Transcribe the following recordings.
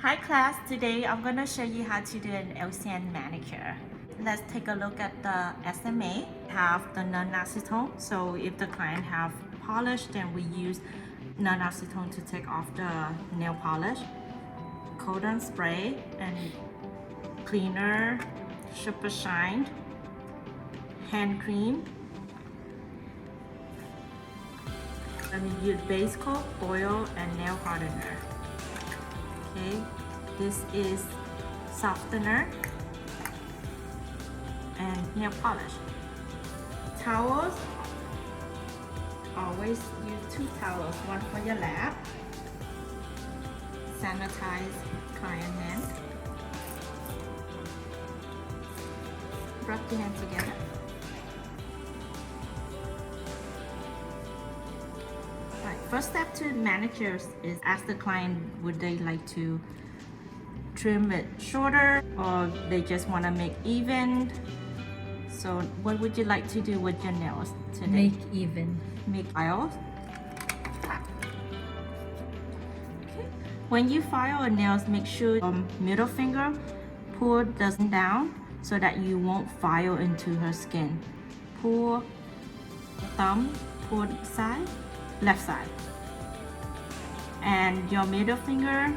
Hi class, today I'm going to show you how to do an LCN manicure. Let's take a look at the SMA. Have the non-acetone, so if the client have polish, then we use non-acetone to take off the nail polish. Cotton spray and cleaner, super shine, hand cream. Then we use base coat, oil, and nail hardener. Okay, this is softener and nail polish. Towels, always use 2 towels, one for your lap. Sanitize client hand. Rub your hands together. Right, first step to manicures is ask the client would they like to trim it shorter or they just want to make even. So what would you like to do with your nails today? Make even. Make files. Okay. When you file your nails, make sure middle finger pull doesn't down so that you won't file into her skin. Pull thumb, pull side, left side. And your middle finger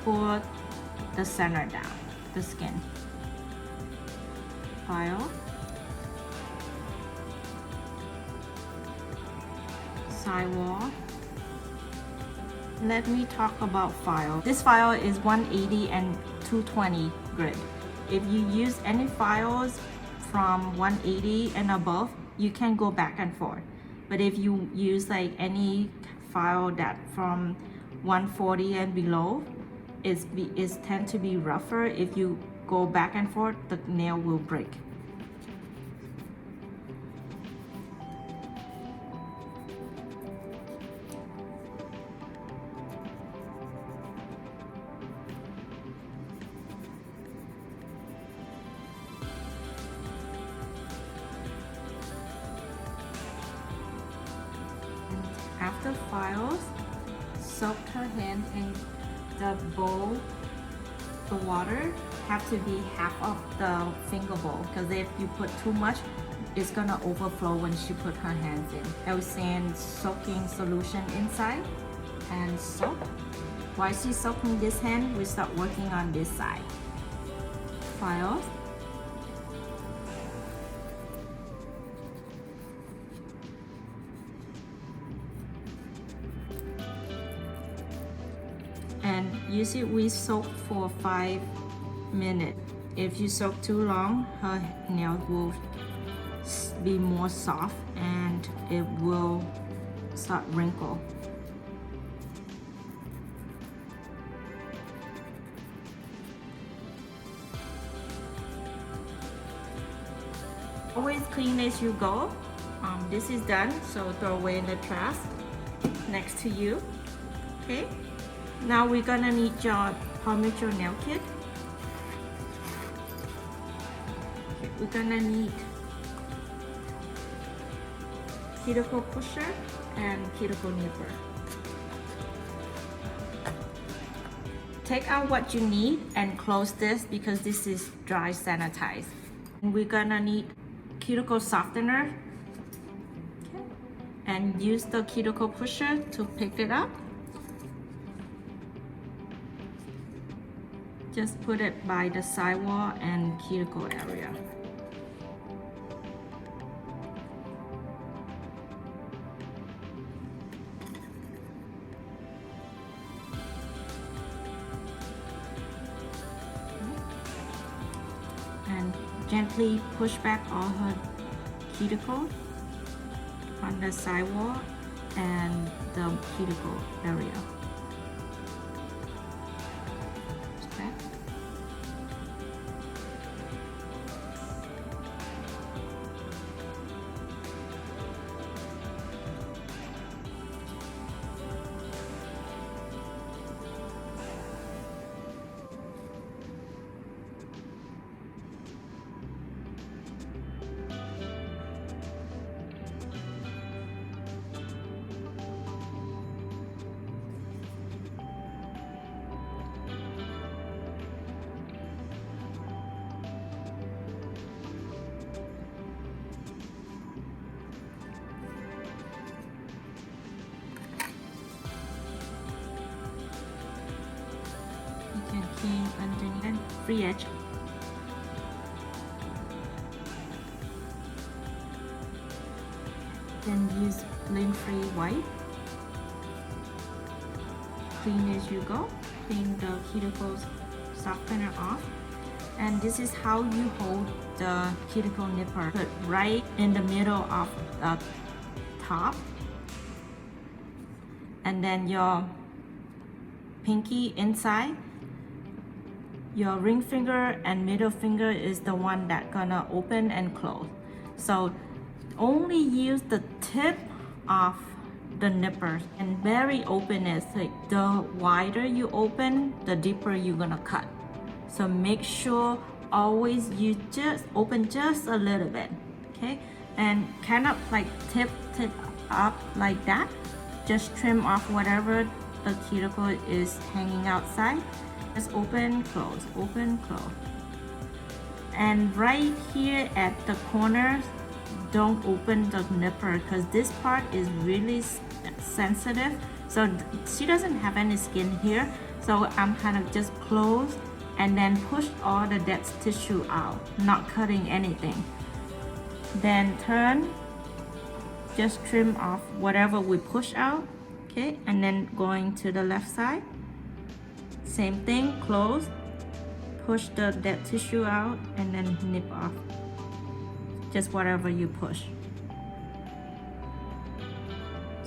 pull the center down, the skin. File. Side wall. Let me talk about file. This file is 180 and 220 grit. If you use any files from 180 and above, you can go back and forth. But if you use like any file that from 140 and below, is tend to be rougher. If you go back and forth, the nail will break. After files, soak her hand in the bowl. The water have to be half of the finger bowl because if you put too much, it's gonna overflow when she put her hands in. LCN soaking solution inside and soak. While she's soaking this hand, we start working on this side. Files. And usually we soak for 5 minutes. If you soak too long, her nail will be more soft and it will start wrinkle. Always clean as you go. This is done, so throw away in the trash next to you. Okay. Now we're gonna need your Palmetto nail kit. We're gonna need cuticle pusher and cuticle nipper. Take out what you need and close this because this is dry sanitized. We're gonna need cuticle softener. Okay. And use the cuticle pusher to pick it up. Just put it by the sidewall and cuticle area. And gently push back all her cuticle on the sidewall and the cuticle area. can clean underneath and free edge. Then use lint-free wipe. Clean as you go. Clean the cuticles softener off. And this is how you hold the cuticle nipper. Put right in the middle of the top. And then your pinky inside. Your ring finger and middle finger is the one that gonna open and close. So only use the tip of the nipper, and very openness, like the wider you open, the deeper you're gonna cut. So make sure always you just open just a little bit, okay? And kind of like tip it up like that. Just trim off whatever the cuticle is hanging outside. Just open, close, open, close. And right here at the corners, don't open the nipper because this part is really sensitive. So she doesn't have any skin here. So I'm kind of just close and then push all the dead tissue out, not cutting anything. Then turn, just trim off whatever we push out, okay? And then going to the left side, same thing, close, push the dead tissue out and then nip off, just whatever you push.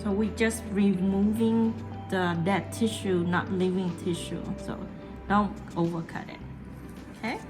So we just removing the dead tissue, not living tissue. So don't overcut it, okay?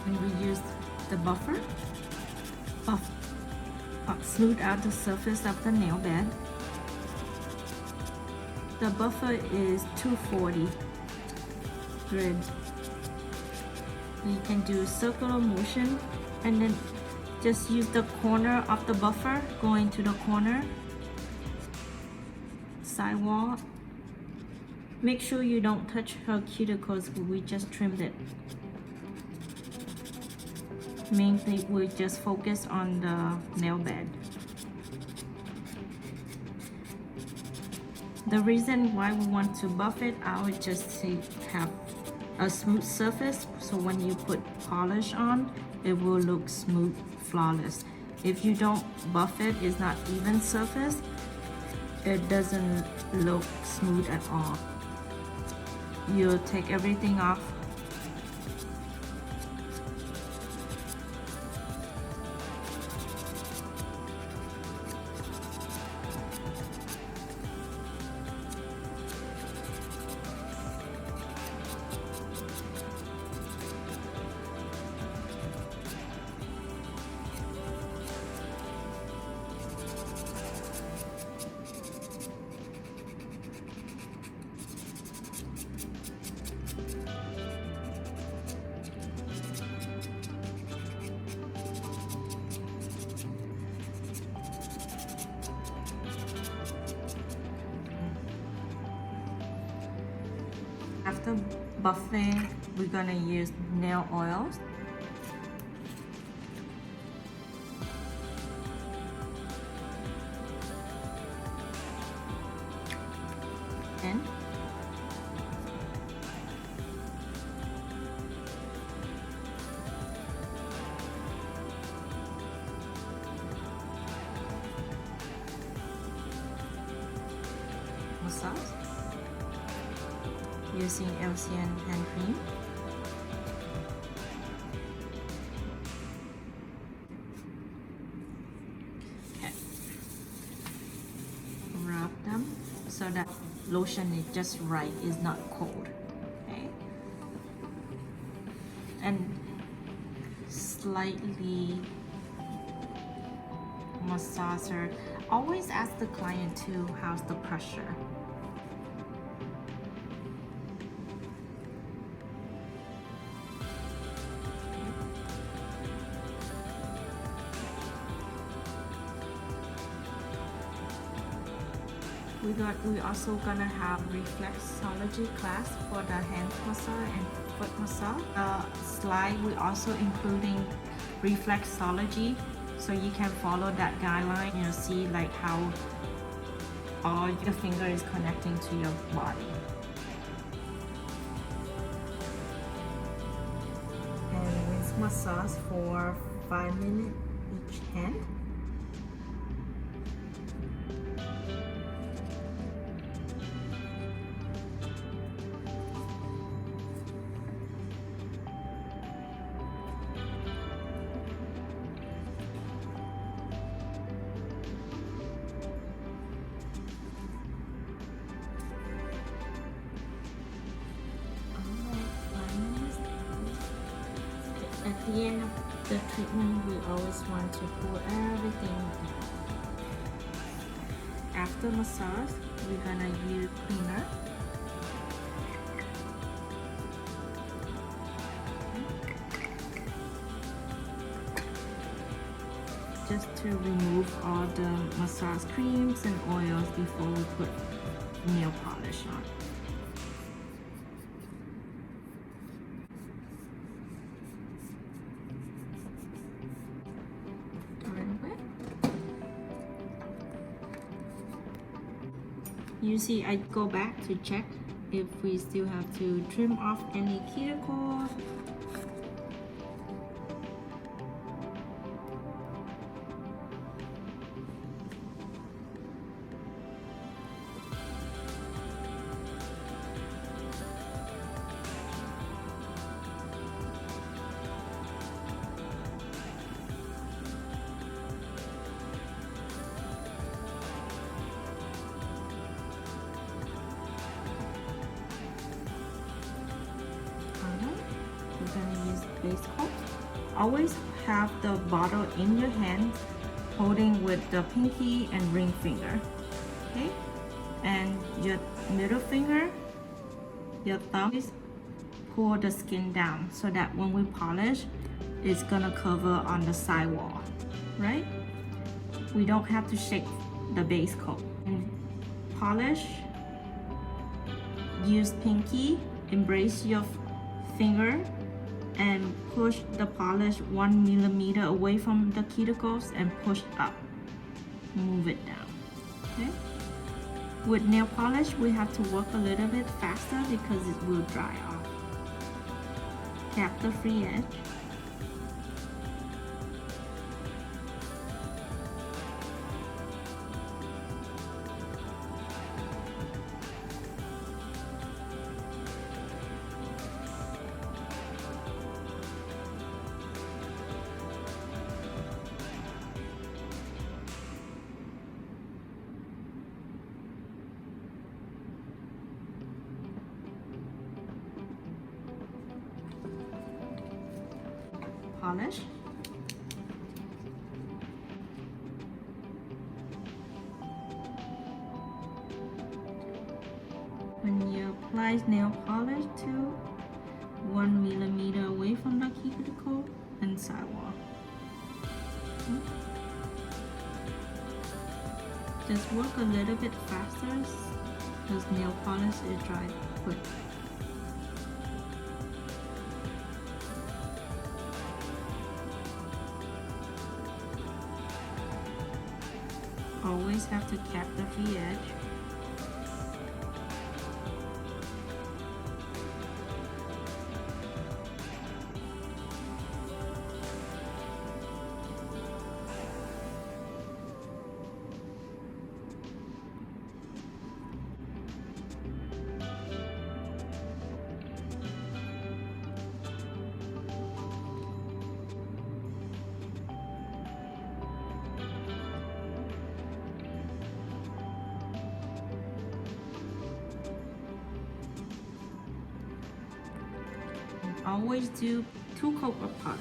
And we use the buffer, smooth out the surface of the nail bed. The buffer is 240 grid. You can do circular motion and then just use the corner of the buffer going to the corner, sidewall. Make sure you don't touch her cuticles, we just trimmed it. Mainly we just focus on the nail bed. The reason why we want to buff it out is just to have a smooth surface, so when you put polish on, it will look smooth, flawless. If you don't buff it, it's not even surface, it doesn't look smooth at all. You'll take everything off. After buffing, we're gonna use nail oils. And massage using LCN hand cream. Okay. Rub them so that lotion is just right, is not cold. Okay. And slightly massage her. Always ask the client too, how's the pressure. We also gonna have reflexology class for the hand massage and foot massage. Slide we also including reflexology, so you can follow that guideline. You know, see like how all your finger is connecting to your body. And rinse massage for 5 minutes each hand. At the end of the treatment, we always want to pull everything down. After massage, we're gonna use cleaner. Just to remove all the massage creams and oils before we put nail polish on. You see, I go back to check if we still have to trim off any cuticles. We're gonna use base coat. Always have the bottle in your hand, holding with the pinky and ring finger. Okay, and your middle finger, your thumb, is pull the skin down so that when we polish, it's gonna cover on the sidewall, right? We don't have to shake the base coat. And polish, use pinky, embrace your finger and push the polish 1 millimeter away from the cuticles and push up. Move it down. Okay. With nail polish, we have to work a little bit faster because it will dry off. Tap the free edge. Polish. When you apply nail polish to 1 millimeter away from the cuticle and sidewall. Just work a little bit faster because nail polish is dry quick. Always have to cap the free edge. Always do 2 coat of polish.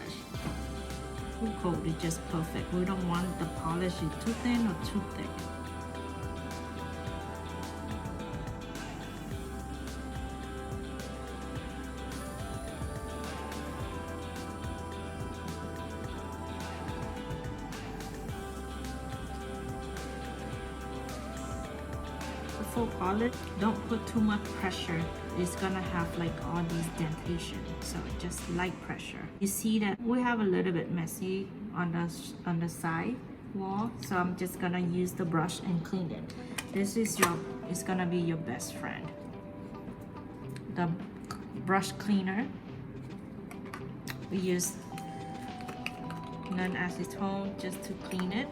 2 coat is just perfect. We don't want the polish too thin or too thick. For polish, don't put too much pressure. It's gonna have like all these dentation, so just light pressure. You see that we have a little bit messy on the side wall, so I'm just gonna use the brush and clean it. This is it's gonna be your best friend. The brush cleaner, we use non-acetone just to clean it.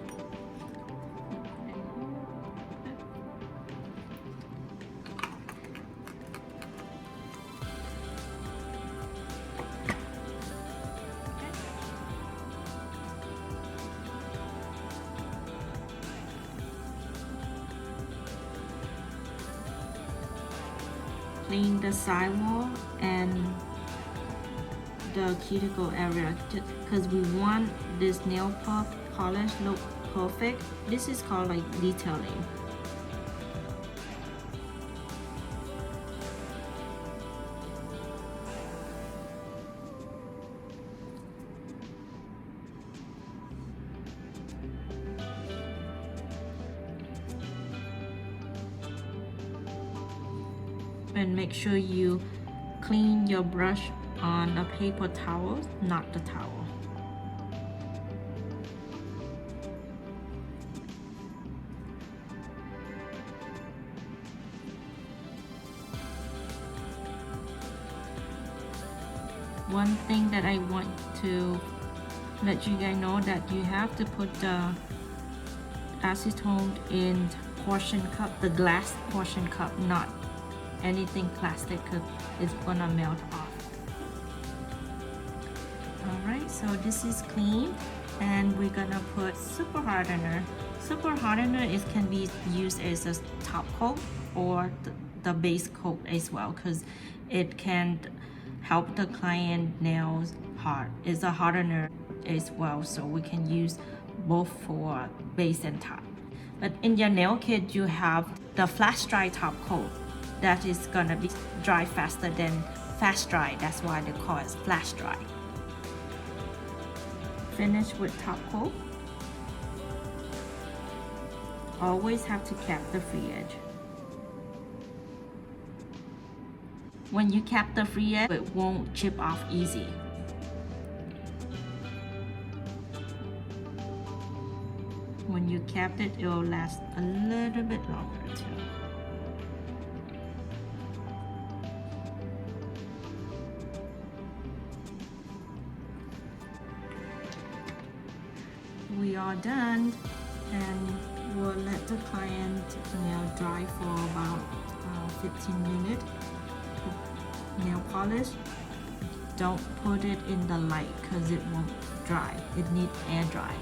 Clean the sidewall and the cuticle area because we want this nail polish look perfect. This is called like detailing. And make sure you clean your brush on a paper towel, not the towel. One thing that I want to let you guys know that you have to put the acetone in portion cup, the glass portion cup, not anything plastic because it's gonna melt off. Alright, so this is clean and we're gonna put super hardener. Super hardener can be used as a top coat or the base coat as well because it can help the client nails hard. It's a hardener as well, so we can use both for base and top. But in your nail kit you have the flash dry top coat. That is gonna be dry faster than fast dry. That's why they call it flash dry. Finish with top coat. Always have to cap the free edge. When you cap the free edge, it won't chip off easy. When you cap it, it will last a little bit longer too. We are done, and we'll let the client nail dry for about 15 minutes. Nail polish, don't put it in the light because it won't dry. It needs air dry.